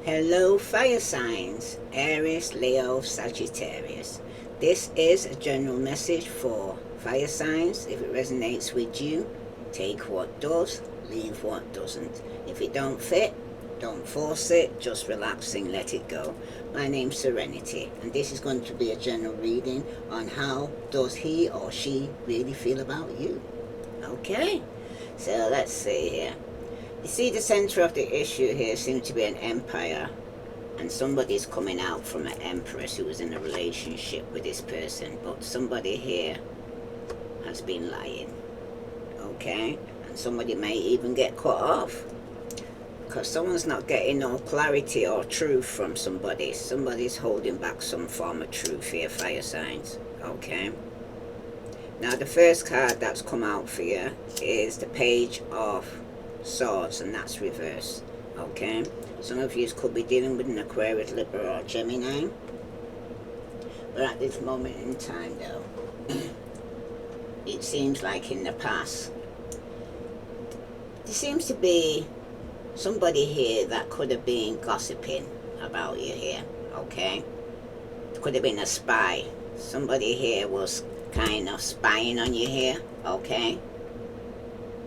Hello, fire signs, Aries, Leo, Sagittarius. This is a general message for fire signs. If it resonates with you, take what does, leave what doesn't. If it don't fit, don't force it, just relax and let it go. My name's Serenity, and this is going to be a general reading on how does he or she really feel about you. Okay, so let's see here. You see, the center of the issue here seems to be an empire, and somebody's coming out from an empress who was in a relationship with this person, but somebody here has been lying, okay? And somebody may even get cut off because someone's not getting no clarity or truth from somebody. Somebody's holding back some form of truth here, fire signs, okay? Now, the first card that's come out for you is the Page of Swords, and that's reverse. Okay, some of you could be dealing with an Aquarius, Libra, or Gemini, but at this moment in time, though, it seems like in the past there seems to be somebody here that could have been gossiping about you here. Okay, it could have been a spy. Somebody here was kind of spying on you here. Okay,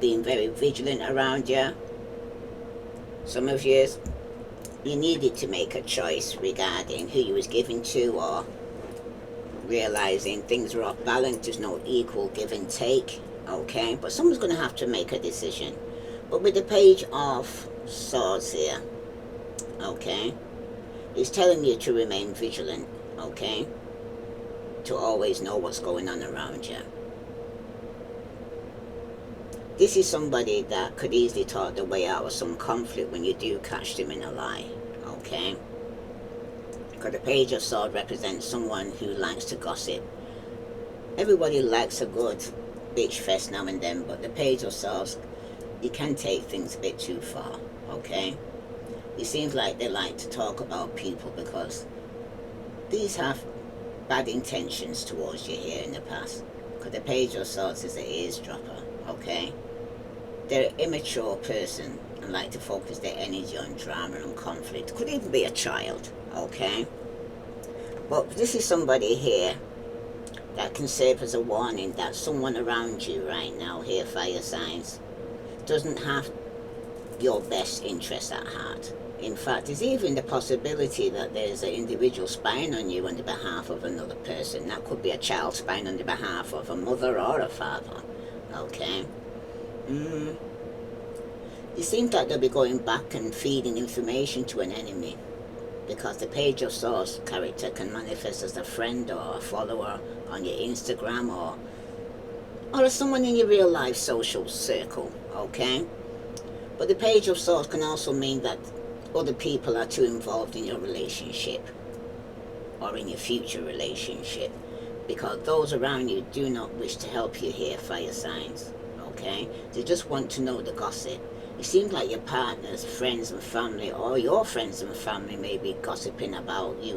being very vigilant around you. Some of you needed to make a choice regarding who you was giving to, or realizing things were off balance, there's no equal give and take, okay? But someone's going to have to make a decision. But with the Page of Swords here, okay, it's telling you to remain vigilant, okay? To always know what's going on around you. This is somebody that could easily talk their way out of some conflict when you do catch them in a lie, okay? Because the Page of Swords represents someone who likes to gossip. Everybody likes a good bitch fest now and then, but the Page of Swords, you can take things a bit too far, okay? It seems like they like to talk about people because these have bad intentions towards you here in the past. Because the Page of Swords is an eavesdropper, okay? They're an immature person and like to focus their energy on drama and conflict. Could even be a child, okay? But this is somebody here that can serve as a warning that someone around you right now here, fire signs, doesn't have your best interest at heart. In fact, there's even the possibility that there's an individual spying on you on the behalf of another person. That could be a child spying on the behalf of a mother or a father, okay? It seems like they'll be going back and feeding information to an enemy, because the Page of Swords character can manifest as a friend or a follower on your Instagram, or as someone in your real life social circle, okay? But the Page of Swords can also mean that other people are too involved in your relationship or in your future relationship, because those around you do not wish to help you here, fire signs, okay? They just want to know the gossip. It seems like your partner's friends and family, or your friends and family, may be gossiping about you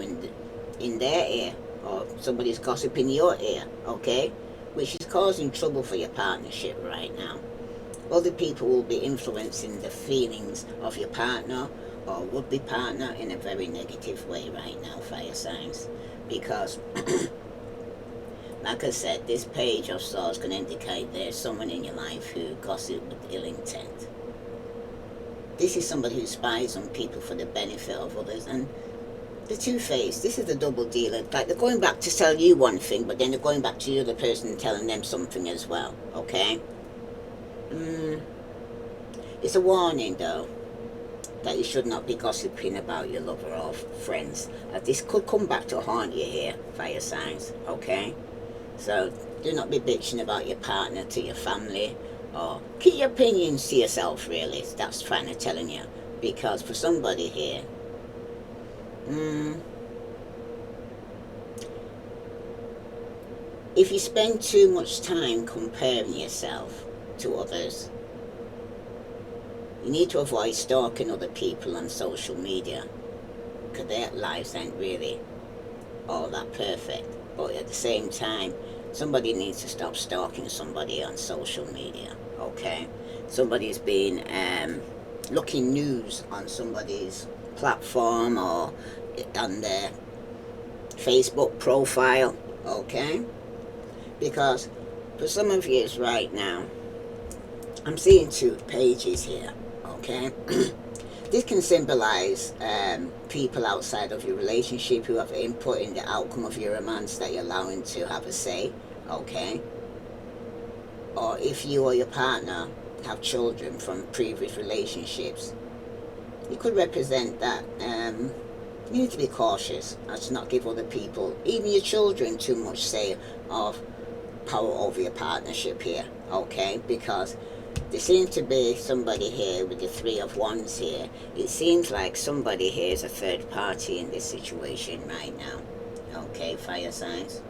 in their ear, or somebody's gossiping your ear, okay? Which is causing trouble for your partnership right now. Other people will be influencing the feelings of your partner or would-be partner in a very negative way right now, fire signs. Because, like I said, this Page of Swords can indicate there's someone in your life who gossips with ill intent. This is somebody who spies on people for the benefit of others. And the two-faced, this is the double dealer. Like, they're going back to tell you one thing, but then they're going back to the other person and telling them something as well, okay? It's a warning, though, that you should not be gossiping about your lover or friends. This could come back to haunt you here, fire signs, okay? So do not be bitching about your partner to your family, or keep your opinions to yourself, really. That's trying to telling you. Because for somebody here, if you spend too much time comparing yourself to others, you need to avoid stalking other people on social media, because their lives ain't really all that perfect. But at the same time, somebody needs to stop stalking somebody on social media, okay? Somebody's been looking news on somebody's platform or on their Facebook profile, okay? Because for some of you right now, I'm seeing two pages here, okay? This can symbolize people outside of your relationship who have input in the outcome of your romance that you're allowing to have a say, okay? Or if you or your partner have children from previous relationships, it could represent that you need to be cautious as to not give other people, even your children, too much say of power over your partnership here, okay? Because there seems to be somebody here with the Three of Wands here. It seems like somebody here is a third party in this situation right now, okay, fire signs?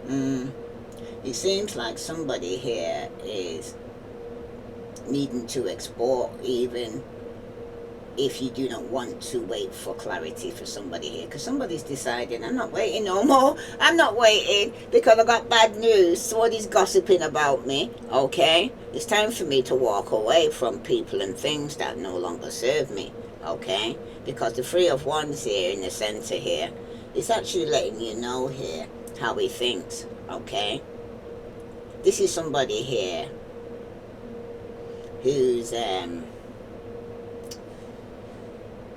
It seems like somebody here is needing to explore, even if you do not want to wait for clarity for somebody here, because somebody's deciding, I'm not waiting no more. I'm not waiting because I got bad news. Somebody's gossiping about me, okay? It's time for me to walk away from people and things that no longer serve me, okay? Because the Three of Wands here in the center here, it's actually letting you know here how he thinks, okay? This is somebody here who's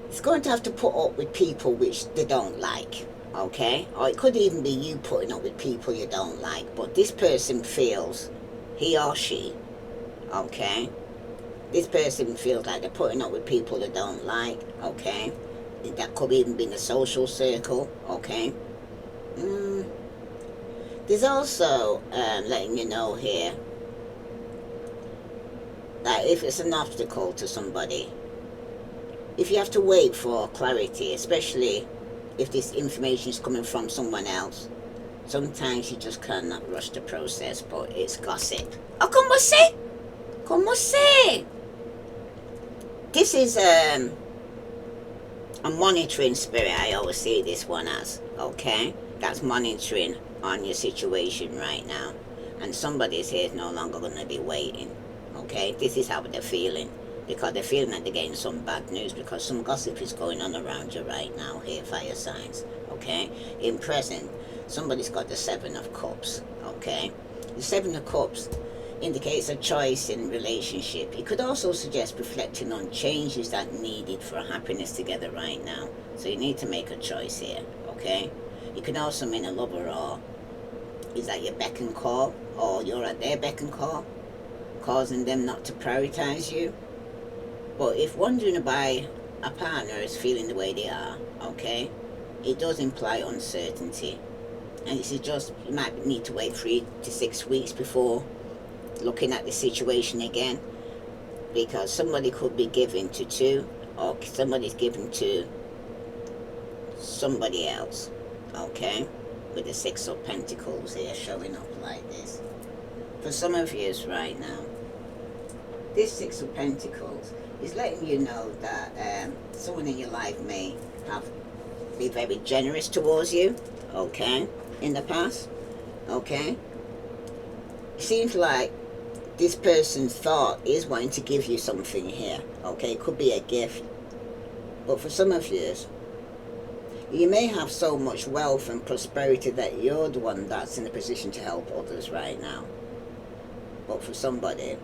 it's going to have to put up with people which they don't like, okay? Or it could even be you putting up with people you don't like, but this person feels, he or she, okay? This person feels like they're putting up with people they don't like, okay? That could even be in a social circle, okay? There's also letting you know here that if it's an obstacle to somebody, if you have to wait for clarity, especially if this information is coming from someone else, sometimes you just cannot rush the process, but it's gossip. Oh, como se? Como se? This is a monitoring spirit, I always see this one as, okay? That's monitoring on your situation right now. And somebody's here is no longer going to be waiting, okay? This is how they're feeling. Because they're feeling that they're getting some bad news, because some gossip is going on around you right now here, fire signs, okay? In present, somebody's got the Seven of Cups, okay? The Seven of Cups indicates a choice in relationship. It could also suggest reflecting on changes that needed for happiness together right now. So you need to make a choice here, okay? It could also mean a lover, or is that your beck and call, or you're at their beck and call, causing them not to prioritize you. But if wondering by a partner is feeling the way they are, okay, it does imply uncertainty. And this is just, you might need to wait 3 to 6 weeks before looking at the situation again. Because somebody could be giving to two, or somebody's giving to somebody else, okay? With the Six of Pentacles here showing up like this. For some of you right now, this Six of Pentacles is letting you know that someone in your life may have be very generous towards you, okay, in the past, okay? It seems like this person's thought is wanting to give you something here, okay? It could be a gift, but for some of you, you may have so much wealth and prosperity that you're the one that's in a position to help others right now. But for somebody,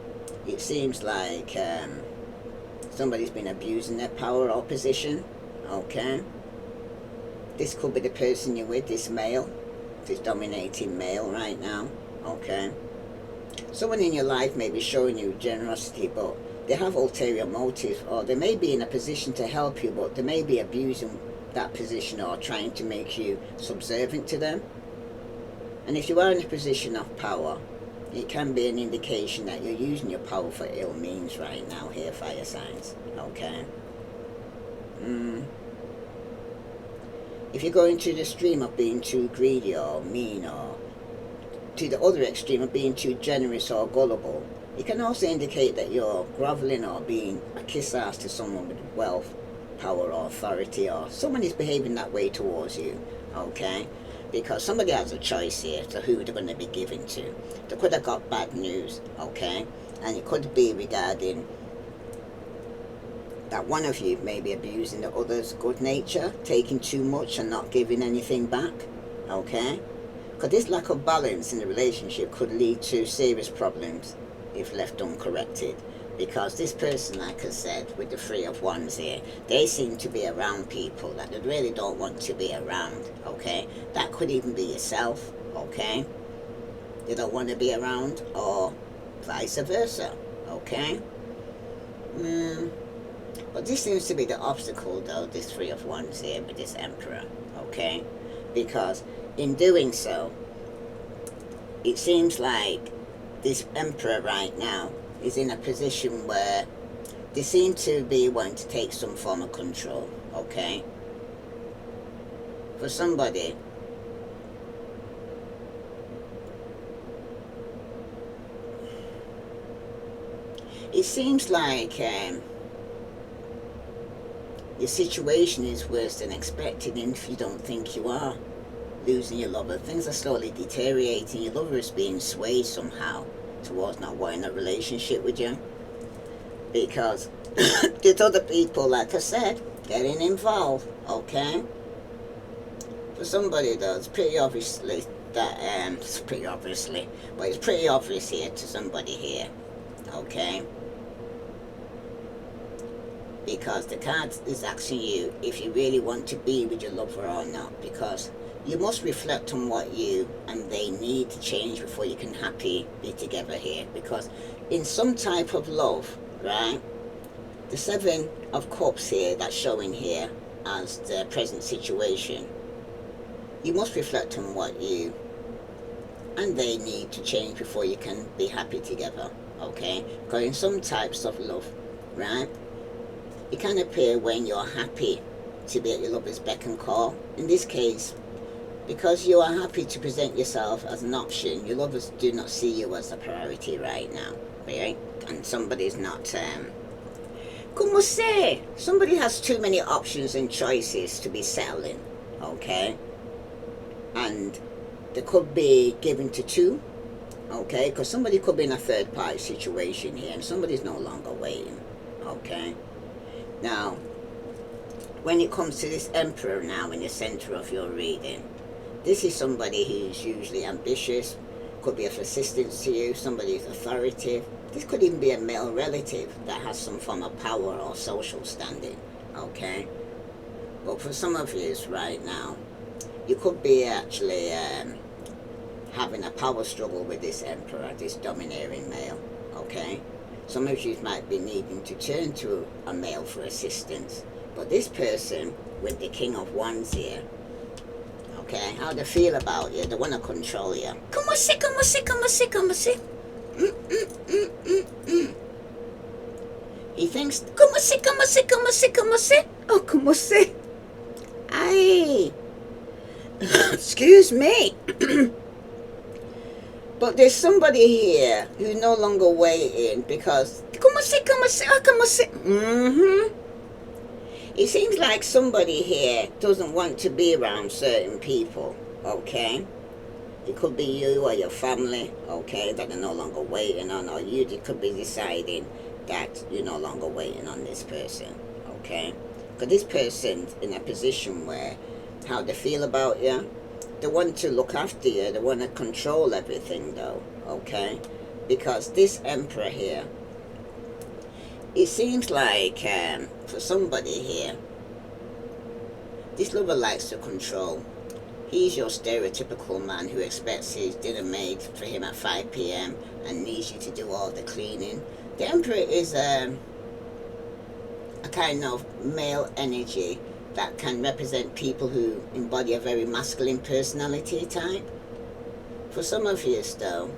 it seems like somebody's been abusing their power or position, okay? This could be the person you're with, this male, this dominating male right now, okay? Someone in your life may be showing you generosity, but they have ulterior motives, or they may be in a position to help you, but they may be abusing that position or trying to make you subservient to them. And if you are in a position of power, it can be an indication that you're using your power for ill means right now here, fire signs, okay? If you're going to the extreme of being too greedy or mean, or to the other extreme of being too generous or gullible, it can also indicate that you're groveling or being a kiss-ass to someone with wealth, power, or authority, or someone is behaving that way towards you, okay? Because somebody has a choice here to who they're going to be giving to. They could have got bad news, okay? And it could be regarding that one of you may be abusing the other's good nature, taking too much and not giving anything back, okay? Because this lack of balance in the relationship could lead to serious problems if left uncorrected. Because this person, like I said, with the Three of Wands here, they seem to be around people that they really don't want to be around, okay? That could even be yourself, okay? They don't want to be around, or vice versa, okay? But this seems to be the obstacle, though, this Three of Wands here with this Emperor, okay? Because in doing so, it seems like this Emperor right now is in a position where they seem to be wanting to take some form of control, okay? For somebody, it seems like your situation is worse than expected, and if you don't think you are losing your lover, things are slowly deteriorating. Your lover is being swayed somehow towards not wanting a relationship with you, because there's other people, like I said, getting involved, okay? For somebody though, it's pretty obviously that, it's pretty obviously, but it's pretty obvious here to somebody here, okay? Because the card is asking you if you really want to be with your lover or not, because you must reflect on what you and they need to change before you can happy be together here. Because in some type of love, right, the Seven of Cups here that's showing here as the present situation, you must reflect on what you and they need to change before you can be happy together, okay? Because in some types of love, right, it can appear when you're happy to be at your lover's beck and call. In this case, because you are happy to present yourself as an option, your lovers do not see you as a priority right now, right? And somebody's not, como say, somebody has too many options and choices to be settling, okay? And they could be given to two, okay? Because somebody could be in a third party situation here, and somebody's no longer waiting, okay? Now, when it comes to this Emperor now in the center of your reading, this is somebody who's usually ambitious, could be of assistance to you, somebody who's authoritative. This could even be a male relative that has some form of power or social standing, okay? But for some of you right now, you could be actually having a power struggle with this Emperor, this domineering male, okay? Some of you might be needing to turn to a male for assistance. But this person with the King of Wands here, okay, how they feel about you, they want to control you. Como se, como se, como se, como se. He thinks, como se, como se, como se, como se. Oh, como se. Aye. Excuse me. But there's somebody here who's no longer waiting because, como se, como se, oh, como se. It seems like somebody here doesn't want to be around certain people, okay? It could be you or your family, okay, that are no longer waiting on, or you could be deciding that you're no longer waiting on this person, okay? Because this person's in a position where how they feel about you, they want to look after you, they want to control everything though, okay? Because this Emperor here, it seems like for somebody here, this lover likes to control. He's your stereotypical man who expects his dinner made for him at 5 p.m. and needs you to do all the cleaning. The Emperor is a kind of male energy that can represent people who embody a very masculine personality type. For some of you though,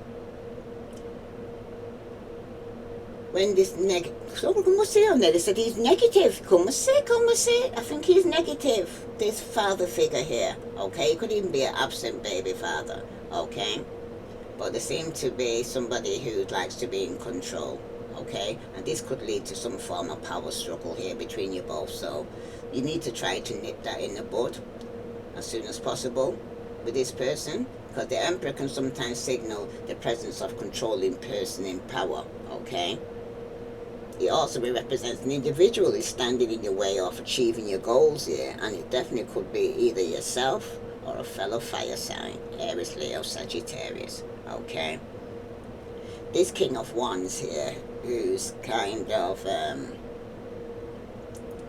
when this como se, they said he's negative. Como se, I think he's negative, this father figure here, okay? It could even be an absent baby father, okay? But there seems to be somebody who likes to be in control, okay? And this could lead to some form of power struggle here between you both, so you need to try to nip that in the bud as soon as possible with this person, because the Emperor can sometimes signal the presence of controlling person in power, okay? It also represents an individual is standing in your way of achieving your goals here, and it definitely could be either yourself or a fellow fire sign, Aries, Leo, Sagittarius. Okay, this King of Wands here, who's kind of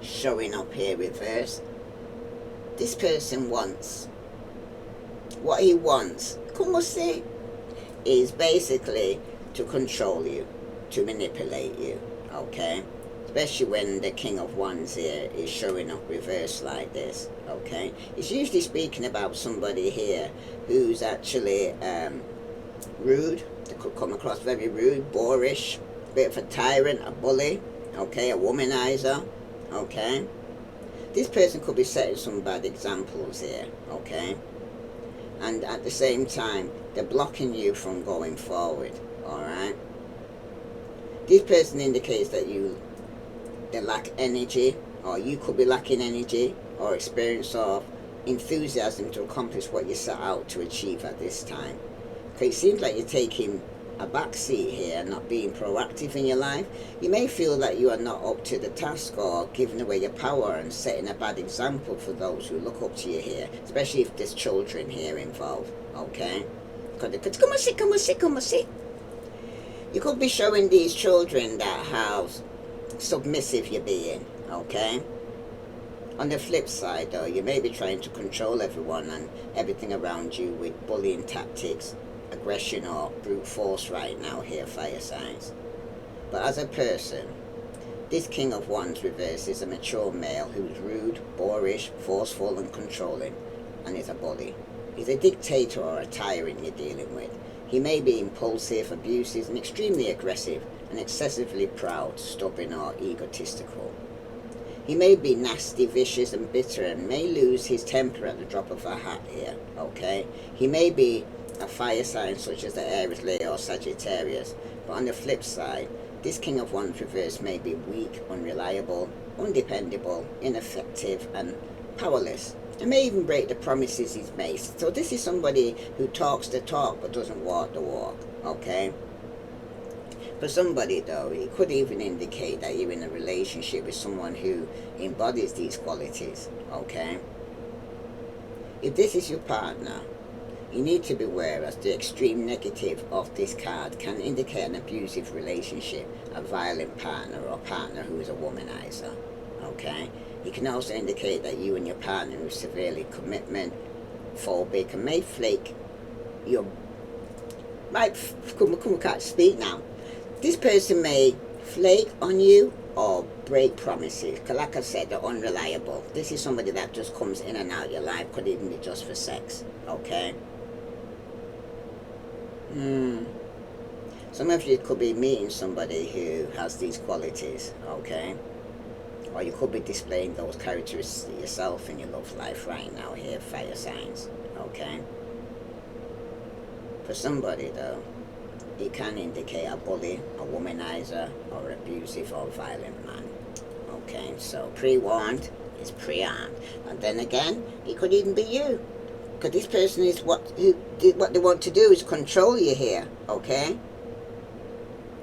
showing up here reversed. This person wants, what he wants, como se, is basically to control you, to manipulate you, okay? Especially when the King of Wands here is showing up reversed like this, okay? It's usually speaking about somebody here who's actually rude. They could come across very rude, boorish, bit of a tyrant, a bully, okay, a womanizer, okay? This person could be setting some bad examples here, okay? And at the same time, they're blocking you from going forward, alright? This person indicates that they lack energy, or you could be lacking energy or experience of enthusiasm to accomplish what you set out to achieve at this time. Okay, it seems like you're taking a backseat here, not being proactive in your life. You may feel that you are not up to the task or giving away your power and setting a bad example for those who look up to you here, especially if there's children here involved, okay? You could be showing these children that how submissive you're being, okay? On the flip side though, you may be trying to control everyone and everything around you with bullying tactics, aggression or brute force right now here, fire signs. But as a person, this King of Wands reverse is a mature male who's rude, boorish, forceful and controlling, and is a bully. He's a dictator or a tyrant you're dealing with. He may be impulsive, abusive and extremely aggressive, and excessively proud, stubborn or egotistical. He may be nasty, vicious and bitter and may lose his temper at the drop of a hat here, okay? He may be a fire sign such as the Aries, Leo or Sagittarius, but on the flip side, this King of Wands reverse may be weak, unreliable, undependable, ineffective and powerless, and may even break the promises he's made. So this is somebody who talks the talk but doesn't walk the walk, okay? For somebody though, it could even indicate that you're in a relationship with someone who embodies these qualities, okay? If this is your partner, you need to be aware as the extreme negative of this card can indicate an abusive relationship, a violent partner or partner who is a womanizer, okay? It can also indicate that you and your partner are severely commitment phobic and may flake your... can't speak now. This person may flake on you or break promises. Because like I said, they're unreliable. This is somebody that just comes in and out your life. Could even be just for sex. Okay? Some of you could be meeting somebody who has these qualities. Okay? Or you could be displaying those characteristics yourself in your love life right now here, fire signs. Okay? For somebody though, it can indicate a bully, a womanizer, or abusive or violent man. Okay, so pre-warned is pre-armed. And then again, it could even be you. Because this person is what they want to do is control you here, okay?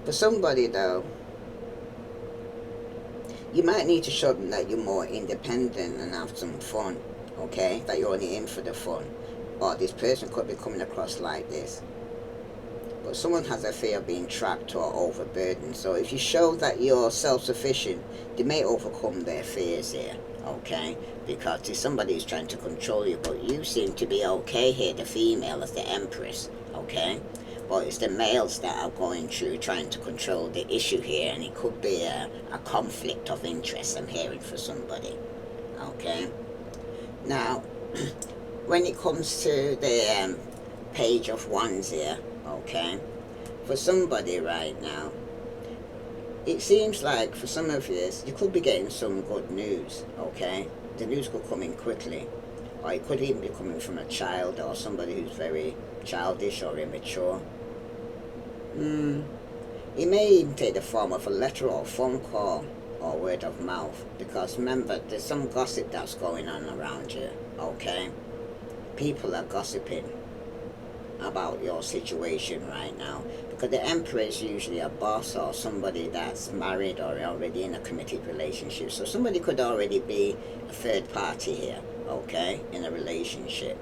For somebody though, you might need to show them that you're more independent and have some fun, okay? That you're only in for the fun. Or this person could be coming across like this. But someone has a fear of being trapped or overburdened. So if you show that you're self-sufficient, they may overcome their fears here, okay? Because there's somebody who's trying to control you, but you seem to be okay here, the female as the Empress, okay? But it's the males that are going through trying to control the issue here, and it could be a conflict of interest I'm hearing for somebody, okay? Now, when it comes to the Page of Wands here, okay, for somebody right now, it seems like for some of you, you could be getting some good news, okay? The news could come in quickly, or it could even be coming from a child or somebody who's very childish or immature. It may even take the form of a letter or a phone call or word of mouth, because remember, there's some gossip that's going on around you, okay? People are gossiping about your situation right now, Because the Emperor is usually a boss or somebody that's married or already in a committed relationship. So somebody could already be a third party here, okay, in a relationship.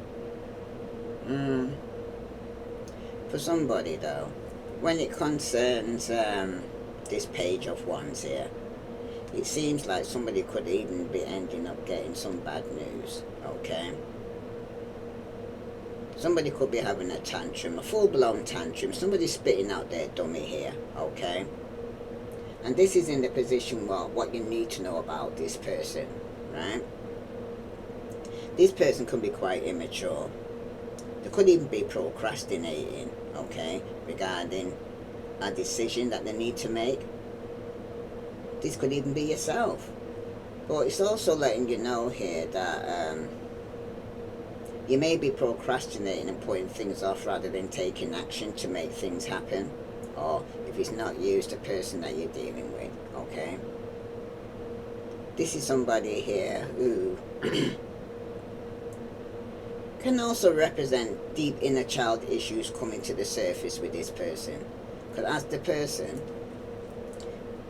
For somebody though, when it concerns this Page of Wands here, it seems like somebody could even be ending up getting some bad news, okay? Somebody could be having a tantrum, a full-blown tantrum. Somebody's spitting out their dummy here, okay? And this is in the position what you need to know about this person, right? This person can be quite immature. They could even be procrastinating, okay, regarding a decision that they need to make. This could even be yourself. But it's also letting you know here that you may be procrastinating and putting things off rather than taking action to make things happen. Or if it's not you, it's the person that you're dealing with, okay? This is somebody here who can also represent deep inner child issues coming to the surface with this person. Because as the person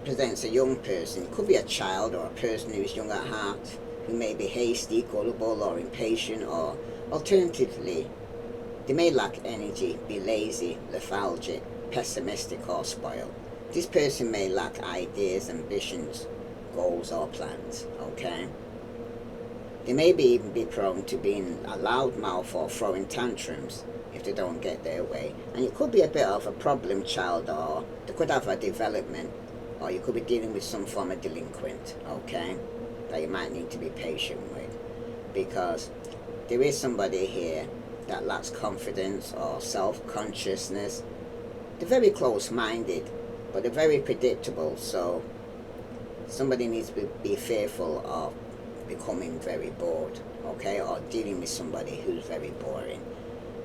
presents a young person, it could be a child or a person who's young at heart, who may be hasty, gullible or impatient, or alternatively, they may lack energy, be lazy, lethargic, pessimistic or spoiled. This person may lack ideas, ambitions, goals or plans, okay? They may even be prone to being a loudmouth or throwing tantrums if they don't get their way. And it could be a bit of a problem child, or they could have a development, or you could be dealing with some form of delinquent, okay, that you might need to be patient with. Because there is somebody here that lacks confidence or self-consciousness. They're very close-minded, but they're very predictable, so somebody needs to be fearful of becoming very bored, okay, or dealing with somebody who's very boring.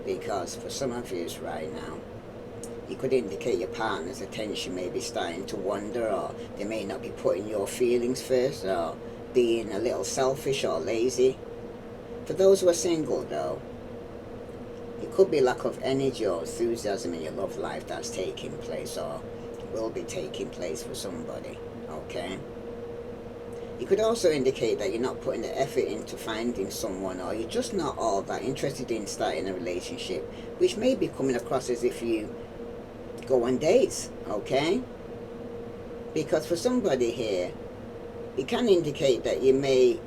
Because for some of you right now, it could indicate your partner's attention may be starting to wander, or they may not be putting your feelings first, or being a little selfish or lazy. For those who are single though, it could be lack of energy or enthusiasm in your love life that's taking place or will be taking place for somebody, okay? It could also indicate that you're not putting the effort into finding someone, or you're just not all that interested in starting a relationship, which may be coming across as if you go on dates, okay? Because for somebody here, it can indicate that you may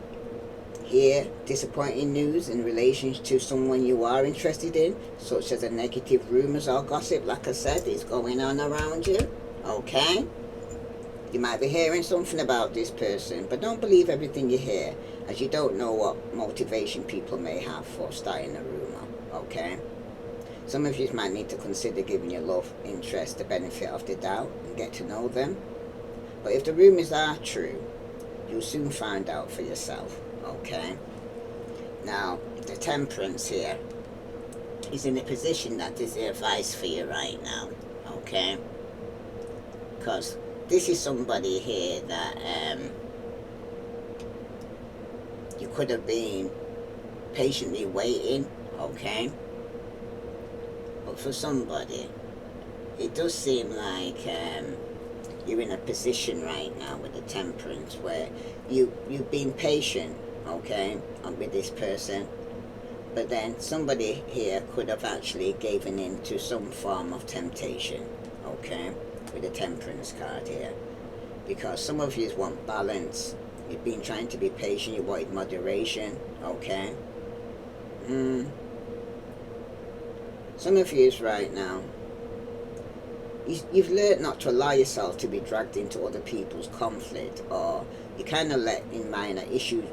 hear disappointing news in relation to someone you are interested in, such as a negative rumors or gossip, like I said, is going on around you, okay? You might be hearing something about this person, but don't believe everything you hear, as you don't know what motivation people may have for starting a rumor, okay? Some of you might need to consider giving your love interest the benefit of the doubt and get to know them. But if the rumors are true, you'll soon find out for yourself, okay? Now, the Temperance here is in a position that is the advice for you right now, okay? Because this is somebody here that you could have been patiently waiting, okay? But for somebody, it does seem like you're in a position right now with the Temperance where you've been patient, okay, with this person, but then somebody here could have actually given in to some form of temptation, okay, with the Temperance card here. Because some of you want balance, you've been trying to be patient, you wanted moderation, okay? Some of you right now, you've learned not to allow yourself to be dragged into other people's conflict, or you kind of let in minor issues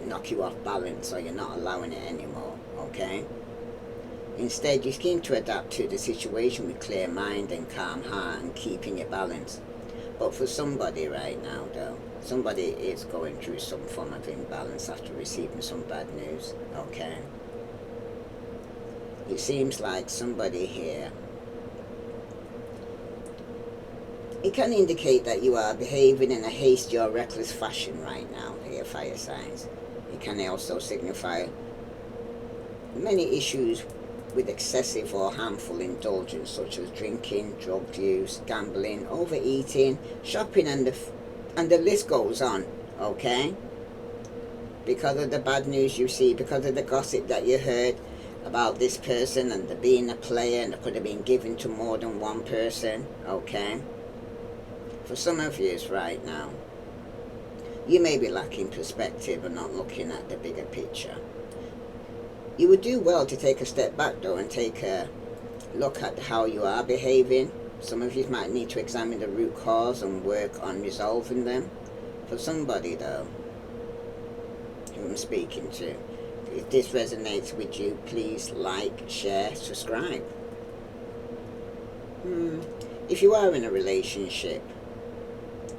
knock you off balance, or you're not allowing it anymore, okay? Instead, you're keen to adapt to the situation with clear mind and calm heart and keeping your balance. But for somebody right now though, somebody is going through some form of imbalance after receiving some bad news, okay? It seems like somebody here, it can indicate that you are behaving in a hasty or reckless fashion right now here, fire signs. It can also signify many issues with excessive or harmful indulgence such as drinking, drug use, gambling, overeating, shopping, and the list goes on, okay? Because of the bad news you see, because of the gossip that you heard about this person and the being a player and it could have been given to more than one person, okay? For some of you right now, you may be lacking perspective and not looking at the bigger picture. You would do well to take a step back though and take a look at how you are behaving. Some of you might need to examine the root cause and work on resolving them. For somebody though, who I'm speaking to, if this resonates with you, please like, share, subscribe. If you are in a relationship,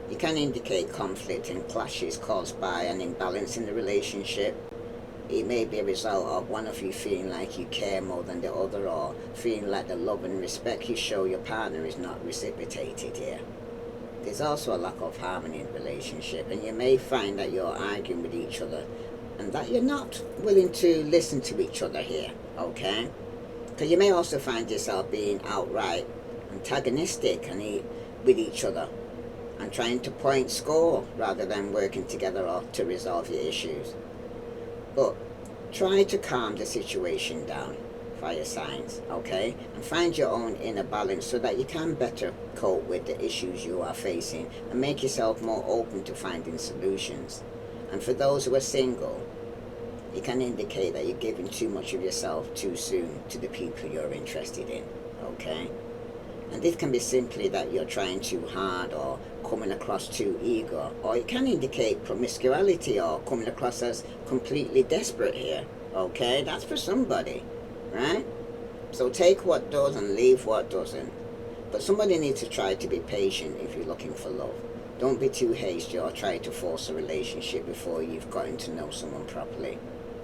it can indicate conflict and clashes caused by an imbalance in the relationship. It may be a result of one of you feeling like you care more than the other, or feeling like the love and respect you show your partner is not reciprocated here. There's also a lack of harmony in the relationship, and you may find that you're arguing with each other and that you're not willing to listen to each other here, okay? Because you may also find yourself being outright antagonistic with each other and trying to point score rather than working together or to resolve your issues. But try to calm the situation down, fire signs, okay? And find your own inner balance so that you can better cope with the issues you are facing and make yourself more open to finding solutions. And for those who are single, it can indicate that you're giving too much of yourself too soon to the people you're interested in, okay? And this can be simply that you're trying too hard or coming across too eager, or it can indicate promiscuity or coming across as completely desperate here, okay? That's for somebody, right? So take what does and leave what doesn't. But somebody needs to try to be patient if you're looking for love. Don't be too hasty or try to force a relationship before you've gotten to know someone properly.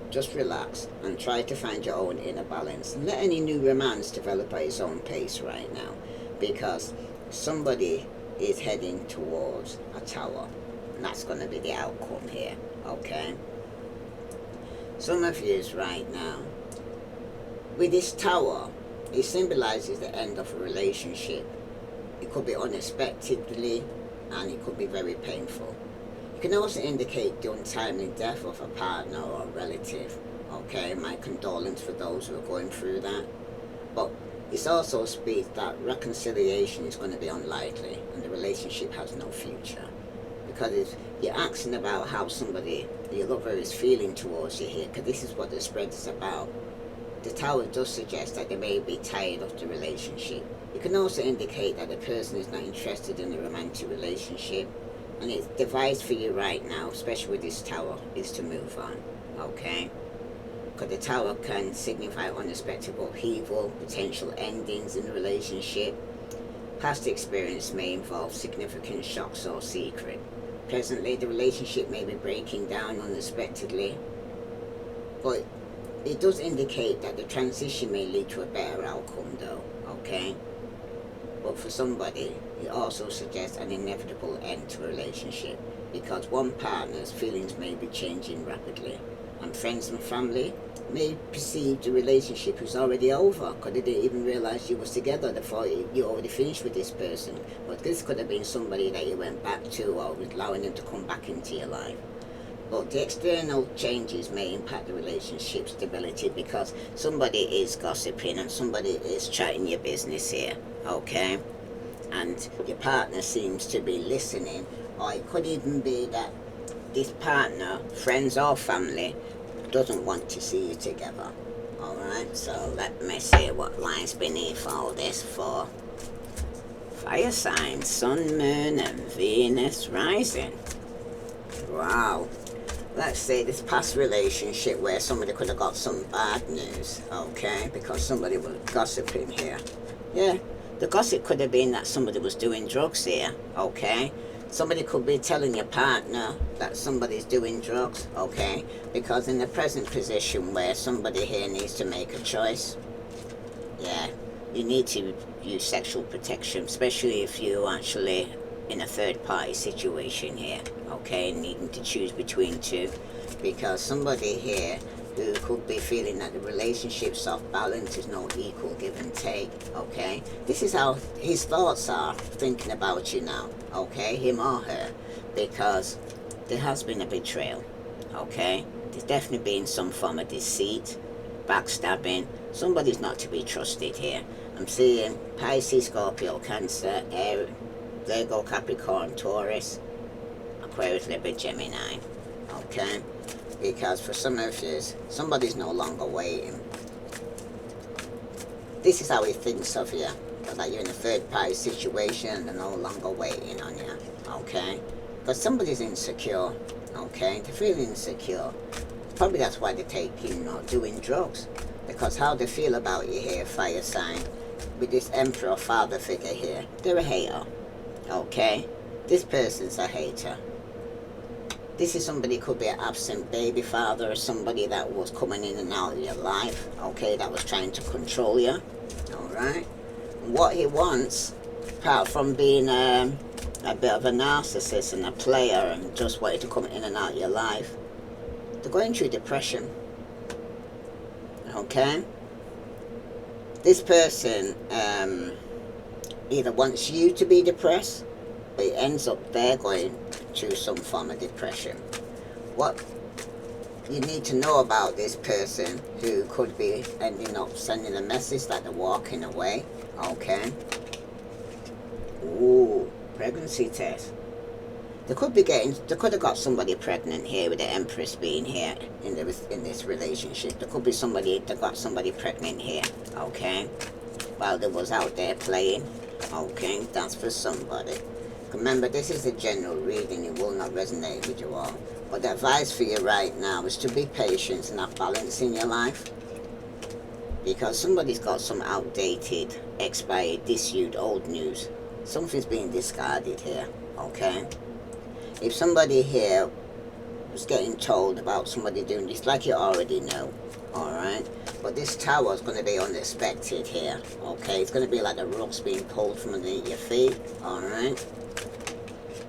Just relax and try to find your own inner balance. And let any new romance develop at its own pace right now, because somebody is heading towards a tower, and that's going to be the outcome here, okay? Some of you right now, with this tower, it symbolizes the end of a relationship. It could be unexpectedly, and it could be very painful. It can also indicate the untimely death of a partner or a relative, okay? My condolence for those who are going through that. But it also speaks that reconciliation is going to be unlikely and the relationship has no future. Because if you're asking about how somebody, your lover, is feeling towards you here, because this is what the spread is about, the tower does suggest that they may be tired of the relationship. It can also indicate that the person is not interested in a romantic relationship, and its device for you right now, especially with this tower, is to move on, okay? Because the tower can signify unexpected upheaval, potential endings in the relationship. Past experience may involve significant shocks or secret. Presently, the relationship may be breaking down unexpectedly, but it does indicate that the transition may lead to a better outcome though, okay? But for somebody, it also suggests an inevitable end to a relationship, because one partner's feelings may be changing rapidly, and friends and family may perceive the relationship is already over because they didn't even realize you was together before you already finished with this person. But this could have been somebody that you went back to or was allowing them to come back into your life. But the external changes may impact the relationship stability, because somebody is gossiping and somebody is chatting your business here, okay? And your partner seems to be listening, or it could even be that this partner, friends or family, doesn't want to see you together. Alright, so let me see what lies beneath all this for fire signs, Sun, Moon and Venus rising. Wow. Let's say this past relationship where somebody could have got some bad news, okay, because somebody was gossiping here. Yeah, the gossip could have been that somebody was doing drugs here, okay? Somebody could be telling your partner that somebody's doing drugs, okay? Because in the present position where somebody here needs to make a choice, yeah, you need to use sexual protection, especially if you're actually in a third-party situation here, okay, needing to choose between two, because somebody here who could be feeling that the relationship's off balance, is no equal give and take, okay? This is how his thoughts are thinking about you now, okay? Him or her, because there has been a betrayal, okay? There's definitely been some form of deceit, backstabbing. Somebody's not to be trusted here. I'm seeing Pisces, Scorpio, Cancer, Aries, Virgo, Capricorn, Taurus, Aquarius, Libra, Gemini, okay? Because for some of you, somebody's no longer waiting. This is how he thinks of you, that you're in a third party situation and they're no longer waiting on you, okay? But somebody's insecure, okay? They're feeling insecure. Probably that's why they're taking or doing drugs. Because how they feel about you here, fire sign, with this emperor or father figure here, they're a hater, okay? This person's a hater. This is somebody, could be an absent baby father, or somebody that was coming in and out of your life, okay, that was trying to control you, alright? What he wants, apart from being a bit of a narcissist and a player and just wanting to come in and out of your life, they're going through depression, okay? This person either wants you to be depressed, but it ends up they're going through some form of depression. What you need to know about this person, who could be ending up sending a message that they're walking away, okay? Ooh, pregnancy test. They could have got somebody pregnant here, with the Empress being here in this relationship. There could be somebody that got somebody pregnant here, okay? While they was out there playing, okay? That's for somebody. Remember, this is a general reading. It will not resonate with you all. But the advice for you right now is to be patient and have balance in your life. Because somebody's got some outdated, expired, disused, old news. Something's being discarded here, okay? If somebody here was getting told about somebody doing this, like you already know, alright? But this tower is going to be unexpected here, okay? It's going to be like the rug's being pulled from underneath your feet, alright?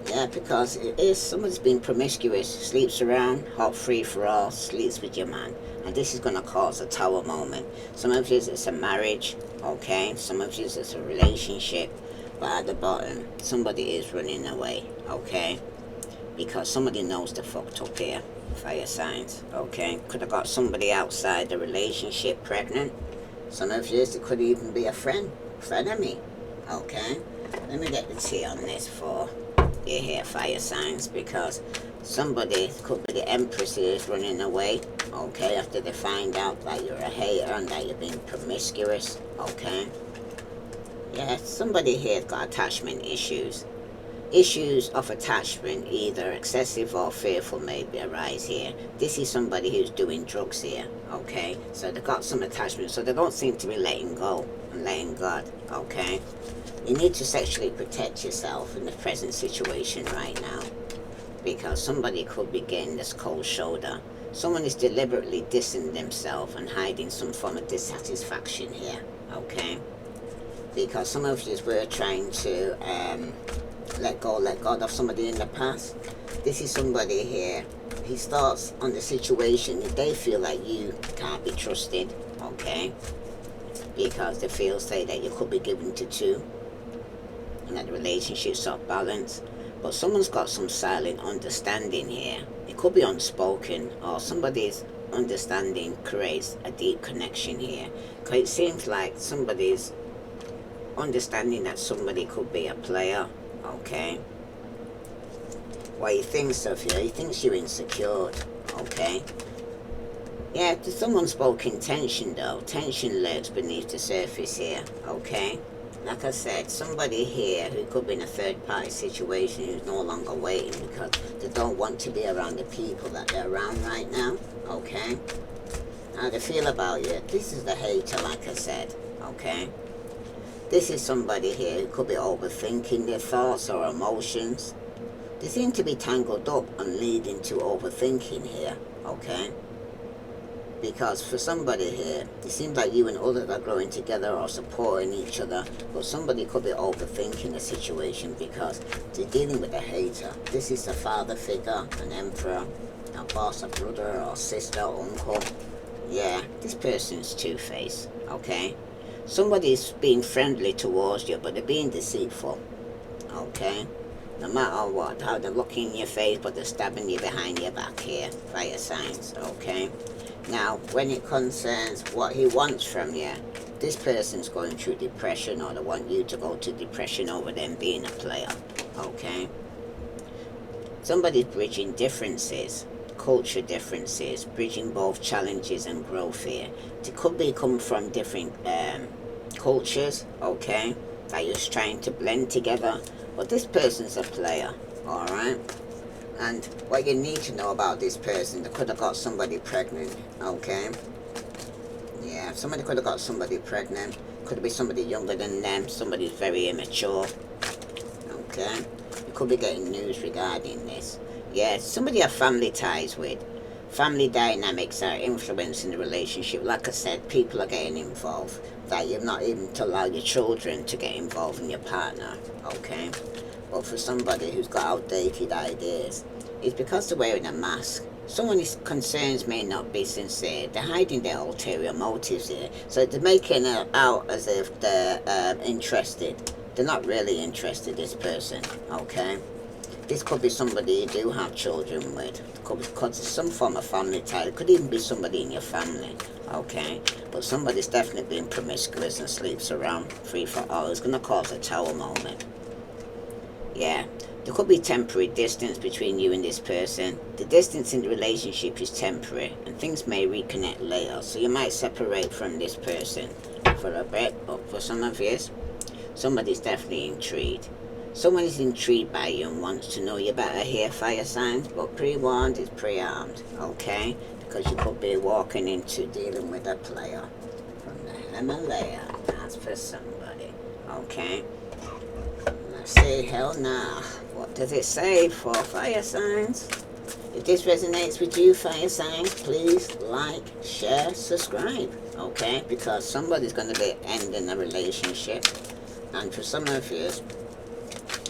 Yeah, because it is, somebody's being promiscuous, sleeps around, hot free for all, sleeps with your man. And this is going to cause a tower moment. Some of you it's a marriage, okay? Some of you it's a relationship. But at the bottom, somebody is running away, okay? Because somebody knows they're fucked up here, fire signs, okay? Could have got outside the relationship pregnant. Some of you, it could even be a frenemy, okay? Let me get the tea on this for you here, fire signs, because somebody, could be the Empress, is running away, okay, after they find out that you're a hater and that you're being promiscuous, okay? Yeah, somebody here's got attachment issues. Issues of attachment, either excessive or fearful, maybe arise here. This is somebody who's doing drugs here, okay? So they've got some attachment, so they don't seem to be letting go and letting God, okay? You need to sexually protect yourself in the present situation right now, because somebody could be getting this cold shoulder. Someone is deliberately dissing themselves and hiding some form of dissatisfaction here, okay? Because some of you were trying to let God of somebody in the past. This is somebody here. His thoughts on the situation, they feel like you can't be trusted, okay? Because they feel, say, that you could be given to two, and that the relationship's off balance. But someone's got some silent understanding here. It could be unspoken, or somebody's understanding creates a deep connection here. Because it seems like somebody's understanding that somebody could be a player, okay? What he thinks of you, he thinks you're insecure, okay? Yeah, there's some unspoken tension though. Tension lurks beneath the surface here, okay? Like I said, somebody here who could be in a third party situation who's no longer waiting because they don't want to be around the people that they're around right now, okay? How they feel about you. This is the hater, like I said, okay? This is somebody here who could be overthinking their thoughts or emotions. They seem to be tangled up and leading to overthinking here, okay? Because for somebody here, it seems like you and others are growing together or supporting each other, but somebody could be overthinking the situation because they're dealing with a hater. This is a father figure, an emperor, a boss, a brother or sister or uncle, Yeah, this person's two-faced, okay? Somebody's being friendly towards you, but they're being deceitful, okay? No matter what, how they're looking in your face, but they're stabbing you behind your back here, fire signs, okay? Now, when it concerns what he wants from you, this person's going through depression, or they want you to go to depression over them being a player, okay? Somebody's bridging differences, culture differences, bridging both challenges and growth here. It could be come from different cultures, okay, that you're trying to blend together, but this person's a player, all right? And what you need to know about this person, they could have got somebody pregnant, okay? Yeah, somebody could have got somebody pregnant. Could be somebody younger than them, somebody's very immature, okay? You could be getting news regarding this. Yeah, somebody you have family ties with. Family dynamics are influencing the relationship. Like I said, people are getting involved that you're not even to allow your children to get involved in your partner, okay? But for somebody who's got outdated ideas, it's because they're wearing a mask. Someone's concerns may not be sincere. They're hiding their ulterior motives here. So they're making it out as if they're interested. They're not really interested, this person, okay? This could be somebody you do have children with. It could be because of some form of family tie. It could even be somebody in your family, okay? But somebody's definitely being promiscuous and sleeps around 3-4 hours. It's going to cause a tower moment. Yeah, there could be temporary distance between you and this person. The distance in the relationship is temporary, and things may reconnect later. So you might separate from this person for a bit, but for some of you, somebody's definitely intrigued. Someone is intrigued by you and wants to know you better here, fire signs, but pre-warned is pre-armed, okay? Because you could be walking into dealing with a player from the Himalaya. That's for somebody, okay? Let's see, hell nah. What does it say for fire signs? If this resonates with you, fire signs, please like, share, subscribe, okay? Because somebody's going to be ending a relationship. And for some of you,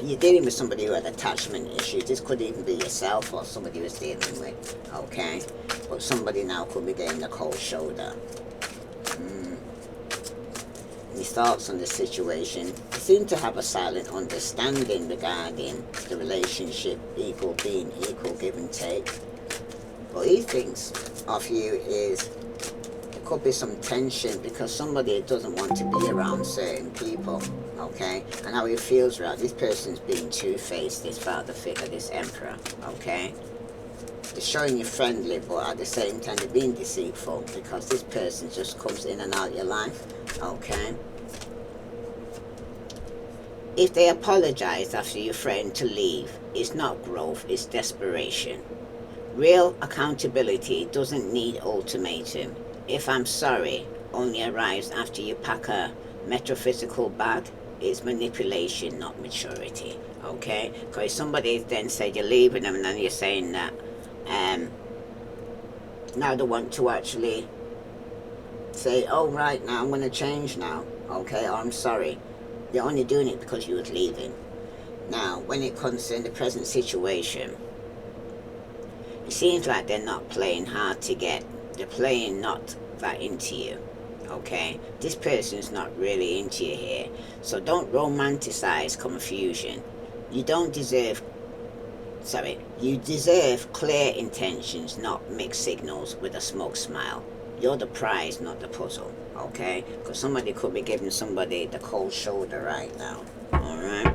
you're dealing with somebody who had attachment issues. This could even be yourself or somebody who's dealing with, okay? But somebody now could be getting the cold shoulder. His thoughts on the situation. He seems to have a silent understanding regarding the relationship, equal being equal, give and take. What he thinks of you is there could be some tension because somebody doesn't want to be around certain people, okay? And how he feels right, this person's being two-faced, this father figure, this emperor, okay? They're showing you friendly, but at the same time they're being deceitful because this person just comes in and out your life, okay? If they apologize after you threaten to leave, it's not growth, it's desperation. Real accountability doesn't need ultimatum. If I'm sorry only arrives after you pack a metaphysical bag, it's manipulation, not maturity, okay? Because somebody then said you're leaving them and then you're saying that now they want to actually say, oh right, now I'm going to change now, okay, or I'm sorry. They're only doing it because you was leaving. Now, when it comes to the present situation, it seems like they're not playing hard to get. They're playing not that into you, okay? This person's not really into you here. So don't romanticize confusion. You don't deserve, you deserve clear intentions, not mixed signals with a smoke smile. You're the prize, not the puzzle, okay? Because somebody could be giving somebody the cold shoulder right now, all right?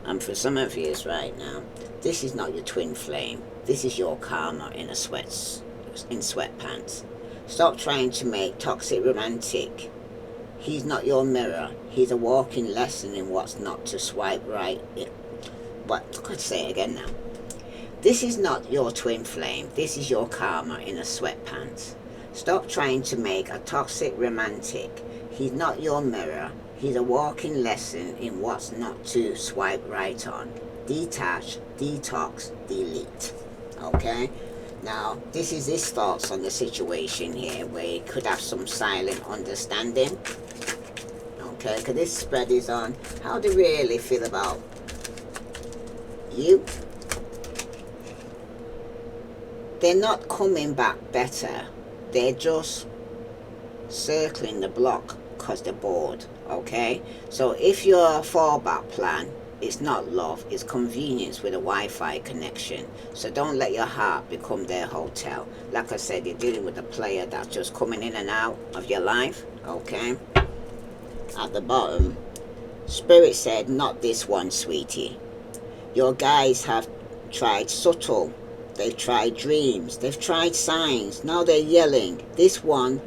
And for some of you right now, this is not your twin flame. This is your karma in sweatpants. Stop trying to make toxic romantic. He's not your mirror. He's a walking lesson in what's not to swipe right. But I could say it again now. This is not your twin flame. This is your karma in a sweatpants. Stop trying to make a toxic romantic. He's not your mirror. He's a walking lesson in what's not to swipe right on. Detach, detox, delete. Okay? Now, this is his thoughts on the situation here, where he could have some silent understanding. Okay? Because this spread is on how they really feel about you. They're not coming back better. They're just circling the block because they're bored. Okay, so if your fallback plan is not love, it's convenience with a Wi-Fi connection. So don't let your heart become their hotel. Like I said, you're dealing with a player that's just coming in and out of your life. Okay, at the bottom, Spirit said, not this one, sweetie. Your guys have tried subtle, they've tried dreams, they've tried signs, now they're yelling. This one's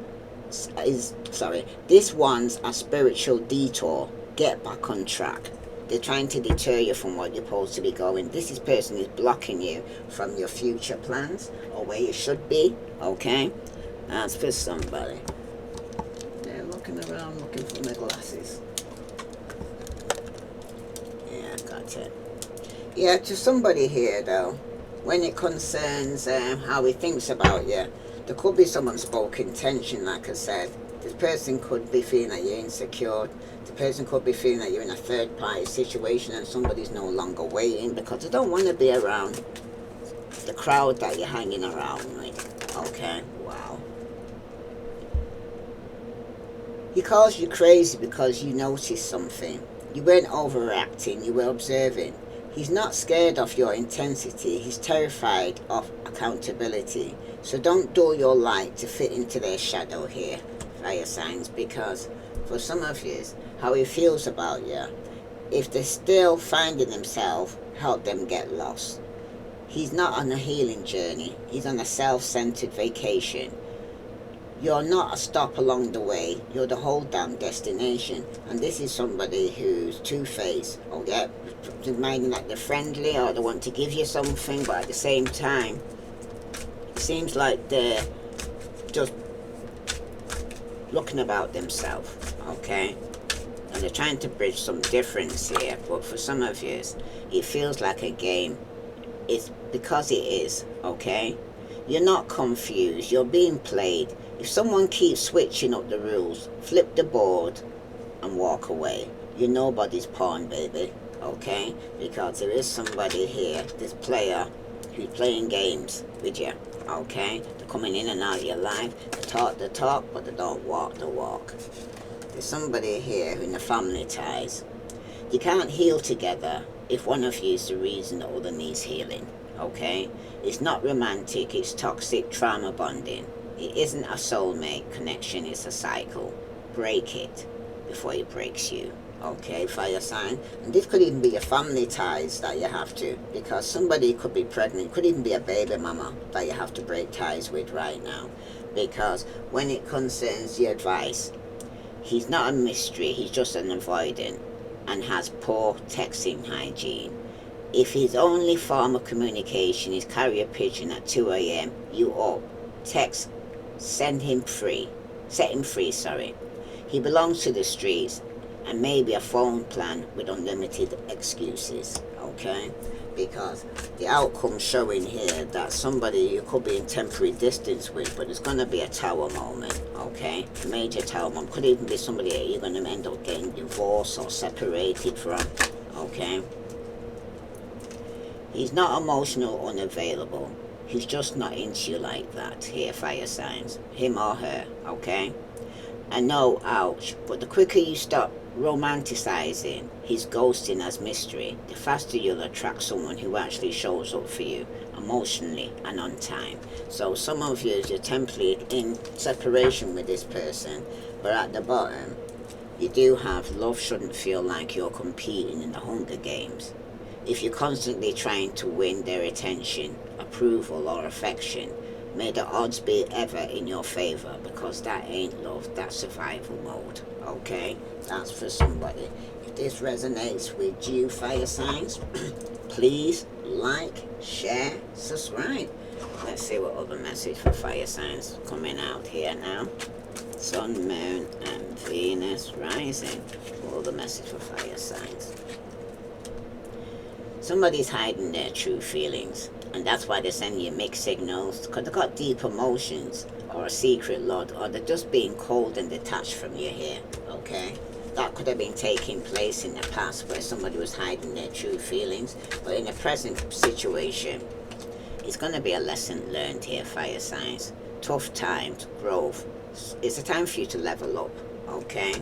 a spiritual detour. Get back on track. They're trying to deter you from what you're supposed to be going. This person is blocking you from your future plans or where you should be. Okay, that's for somebody. They're looking around looking for my glasses. Yeah, got it. Yeah, to somebody here though, when it concerns how he thinks about you, there could be some unspoken tension. Like I said, this person could be feeling that you're insecure. The person could be feeling that you're in a third party situation and somebody's no longer waiting because they don't want to be around the crowd that you're hanging around with. Okay, wow. He calls you crazy because you noticed something. You weren't overreacting, you were observing. He's not scared of your intensity, he's terrified of accountability. So don't dull your light to fit into their shadow here, fire signs, because for some of you, how he feels about you, if they're still finding themselves, help them get lost. He's not on a healing journey, he's on a self-centered vacation. You're not a stop along the way, you're the whole damn destination. And this is somebody who's two-faced. Oh yeah, reminding that they're friendly or they want to give you something, but at the same time, it seems like they're just looking about themselves, okay? And they're trying to bridge some difference here, but for some of you, it feels like a game. It's because it is, okay? You're not confused, you're being played. If someone keeps switching up the rules, flip the board and walk away. You're nobody's pawn, baby, okay? Because there is somebody here, this player, who's playing games with you, okay? They're coming in and out of your life. They talk the talk, but they don't walk the walk. There's somebody here in the family ties. You can't heal together if one of you is the reason the other needs healing, okay? It's not romantic, it's toxic trauma bonding. It isn't a soulmate connection, it's a cycle. Break it before it breaks you. Okay, fire sign. And this could even be your family ties that you have to, because somebody could be pregnant, could even be a baby mama that you have to break ties with right now. Because when it concerns your advice, he's not a mystery, he's just an avoidant and has poor texting hygiene. If his only form of communication is carrier pigeon at 2 a.m, you up, text, set him free, sorry. He belongs to the streets and maybe a phone plan with unlimited excuses, okay? Because the outcome showing here that somebody you could be in temporary distance with, but it's going to be a tower moment, okay? A major tower moment. Could even be somebody that you're going to end up getting divorced or separated from, okay? He's not emotional, unavailable. He's just not into you like that here, fire signs. Him or her, okay? I know, ouch, but the quicker you stop romanticizing his ghosting as mystery, the faster you'll attract someone who actually shows up for you emotionally and on time. So some of you, you're temporarily in separation with this person, but at the bottom, you do have love shouldn't feel like you're competing in the Hunger Games. If you're constantly trying to win their attention, approval or affection, may the odds be ever in your favor, because that ain't love, that's survival mode, okay? That's for somebody. If this resonates with you, fire signs, please like, share, subscribe. Let's see what other message for fire signs coming out here now. Sun, Moon and Venus rising. What other message for fire signs? Somebody's hiding their true feelings, and that's why they're sending you mixed signals, because they've got deep emotions or a secret lot, or they're just being cold and detached from you here, okay? That could have been taking place in the past where somebody was hiding their true feelings, but in the present situation, it's going to be a lesson learned here, fire signs. tough times, growth. It's a time for you to level up, okay?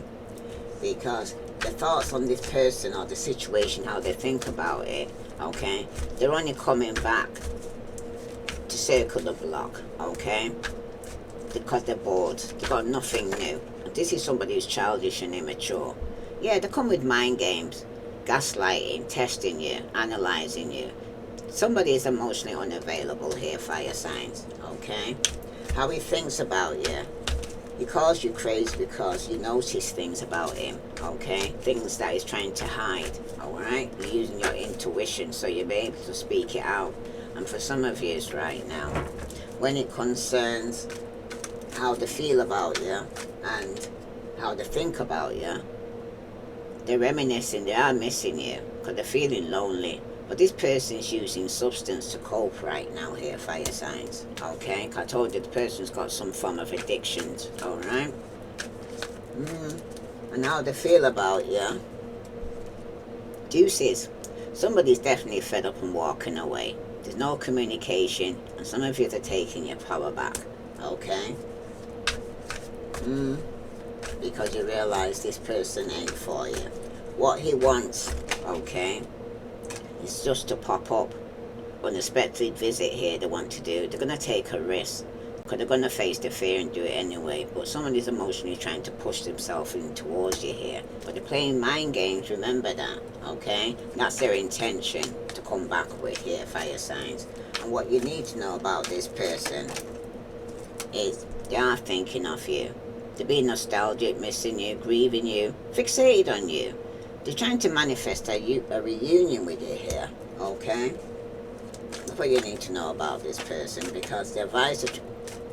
Because the thoughts on this person or the situation, how they think about it, okay, they're only coming back to circle the block, okay? Because they're bored, they've got nothing new. This is somebody who's childish and immature. Yeah, they come with mind games, gaslighting, testing you, analyzing you. Somebody is emotionally unavailable here, fire signs, okay? How he thinks about you. He calls you crazy because you notice things about him, okay? Things that he's trying to hide, alright? You're using your intuition so you'll be able to speak it out. And for some of you right now, when it concerns how they feel about you and how they think about you, they're reminiscing, they are missing you because they're feeling lonely. But this person's using substance to cope right now here, fire signs, okay? I told you the person's got some form of addictions, alright? And how they feel about you. Deuces. Somebody's definitely fed up and walking away. There's no communication, and some of you are taking your power back, okay? Because you realize this person ain't for you. What he wants, okay, is just to pop up. Unexpected visit here they want to do. They're going to take a risk because they're going to face the fear and do it anyway. But someone is emotionally trying to push themselves in towards you here. But they're playing mind games, remember that, okay? That's their intention to come back with here, fire signs. And what you need to know about this person is they are thinking of you. They're being nostalgic, missing you, grieving you, fixated on you. They're trying to manifest a reunion with you here, okay? That's what you need to know about this person, because the advice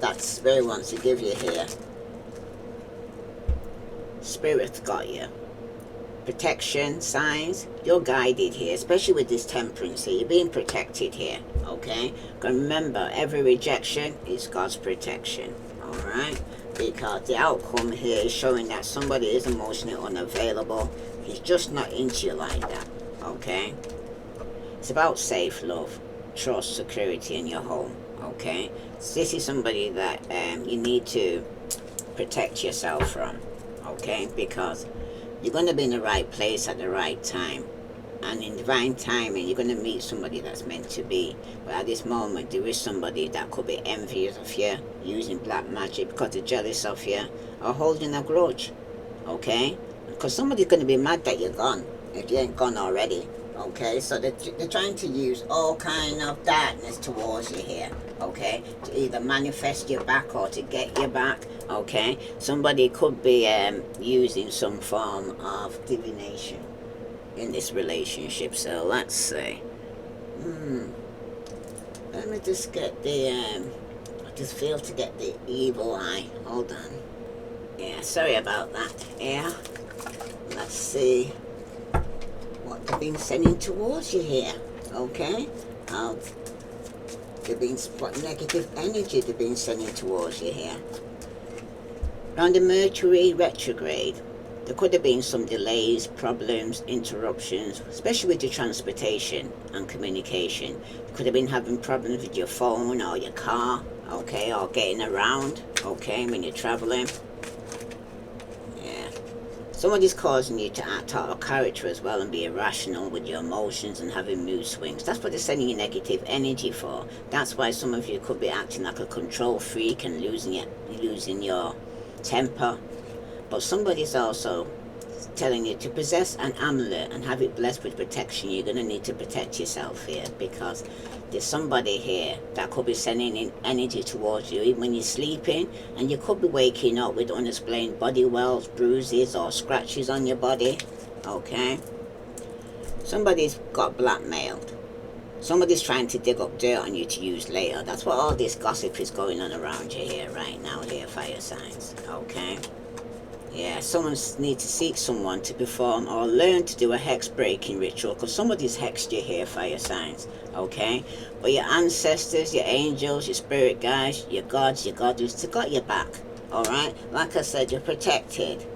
that Spirit wants to give you here, Spirit's got you. Protection, signs, you're guided here, especially with this temperance here. You're being protected here, okay? Because remember, every rejection is God's protection, alright? Because the outcome here is showing that somebody is emotionally unavailable. He's just not into you like that, okay? It's about safe love, trust, security in your home, okay? So this is somebody that you need to protect yourself from, okay? Because you're going to be in the right place at the right time. And in divine timing, you're going to meet somebody that's meant to be. But at this moment, there is somebody that could be envious of you, using black magic because they're jealous of you, or holding a grudge, okay? Because somebody's going to be mad that you're gone, if you ain't gone already, okay? So they're trying to use all kind of darkness towards you here, okay? To either manifest you back or to get you back, okay? Somebody could be using some form of divination in this relationship. So let's see. Let me just get the I just feel to get the evil eye. Hold on. Yeah, sorry about that. Yeah, let's see what they've been sending towards you here, okay? They've been, what negative energy they've been sending towards you here. Around the Mercury retrograde, there could have been some delays, problems, interruptions, especially with your transportation and communication. You could have been having problems with your phone or your car, okay, or getting around, okay, when you're traveling. Yeah. Somebody's causing you to act out of character as well and be irrational with your emotions and having mood swings. That's what they're sending you negative energy for. That's why some of you could be acting like a control freak and losing your temper. But somebody's also telling you to possess an amulet and have it blessed with protection. You're going to need to protect yourself here, because there's somebody here that could be sending in energy towards you even when you're sleeping, and you could be waking up with unexplained body welts, bruises or scratches on your body, okay? Somebody's got blackmailed. Somebody's trying to dig up dirt on you to use later. That's what all this gossip is going on around you here right now here, fire signs, okay? Yeah, someone needs to seek someone to perform or learn to do a hex breaking ritual, because somebody's hexed you here, fire signs, okay? But your ancestors, your angels, your spirit guides, your gods, your goddesses, they got your back, alright? Like I said, you're protected,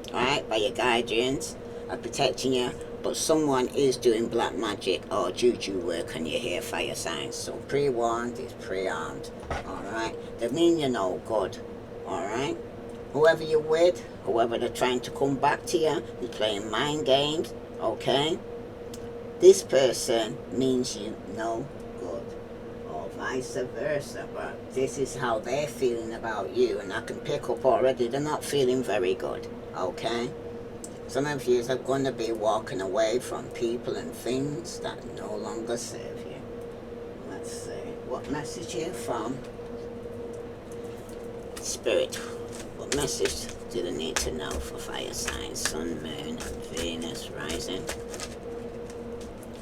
alright, by your guardians, are protecting you but someone is doing black magic or juju work on you here, fire signs. So pre-warned is pre-armed. Alright? That mean you're no good. Alright? Whoever you're with, whoever they're trying to come back to you, you're playing mind games. Okay? This person means you no good. Or vice versa. But this is how they're feeling about you. And I can pick up already they're not feeling very good. Okay? Some of you are going to be walking away from people and things that no longer serve you. Let's see. What message here from Spirit? What message do they need to know for fire signs? Sun, Moon, Venus, Rising.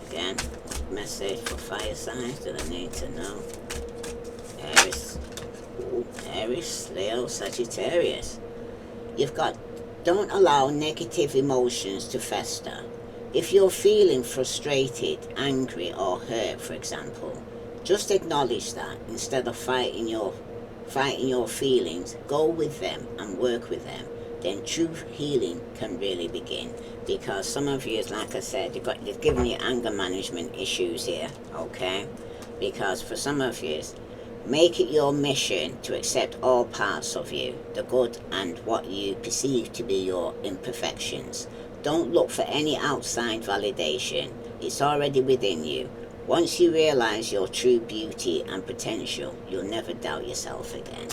Again, what message for fire signs do they need to know? Aries. Ooh, Aries, Leo, Sagittarius. You've got, don't allow negative emotions to fester. If you're feeling frustrated, angry or hurt, for example, just acknowledge that instead of fighting your feelings. Go with them and work with them. Then true healing can really begin. Because some of you, like I said, you've given you anger management issues here, okay? Because for some of you, make it your mission to accept all parts of you, the good and what you perceive to be your imperfections. Don't look for any outside validation. It's already within you. Once you realize your true beauty and potential, you'll never doubt yourself again.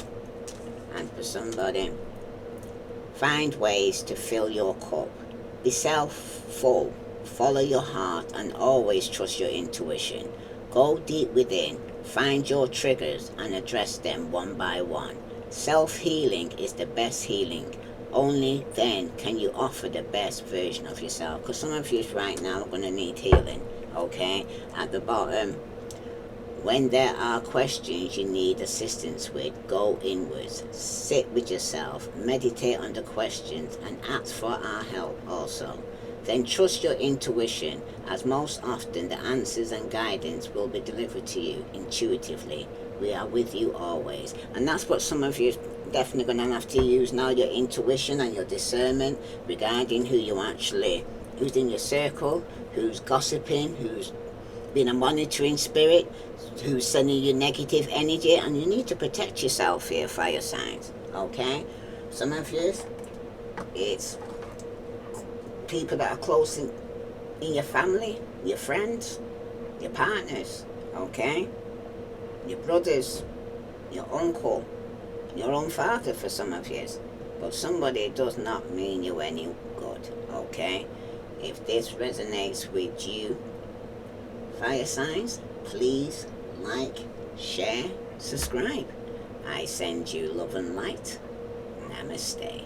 And for somebody, find ways to fill your cup. Be self-full. Follow your heart and always trust your intuition. Go deep within. Find your triggers and address them one by one. Self-healing is the best healing. Only then can you offer the best version of yourself. Because some of you right now are going to need healing. Okay? At the bottom, when there are questions you need assistance with, go inwards. Sit with yourself. Meditate on the questions and ask for our help also. Then trust your intuition, as most often the answers and guidance will be delivered to you intuitively. We are with you always. And that's what some of you are definitely going to have to use now, your intuition and your discernment regarding who you actually, who's in your circle, who's gossiping, who's been a monitoring spirit, who's sending you negative energy. And you need to protect yourself here, fire signs. Okay? Some of you, it's people that are close in your family, your friends, your partners, okay? Your brothers, your uncle, your own father for some of you. But somebody does not mean you any good, okay? If this resonates with you, fire signs, please like, share, subscribe. I send you love and light. Namaste.